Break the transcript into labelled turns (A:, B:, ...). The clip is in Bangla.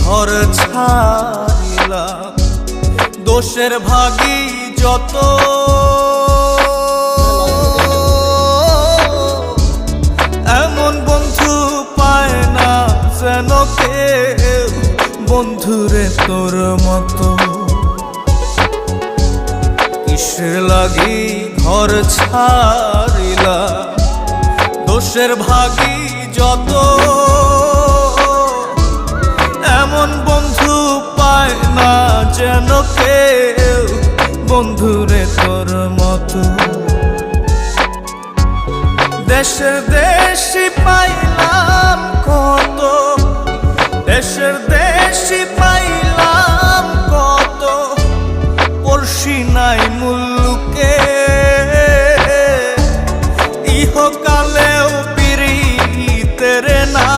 A: ঘর ছাড়িলাম। দোষের ভাগী যত এমন বন্ধু পায় না যেন কেউ, বন্ধুরে তোর মতো। কিসের লাগি ঘর ছাড়িলাম, দোষের ভাগী যত এমন বন্ধু পায় না যেন কেউ, বন্ধুরে তোর মতো। দেশের দেশি পাই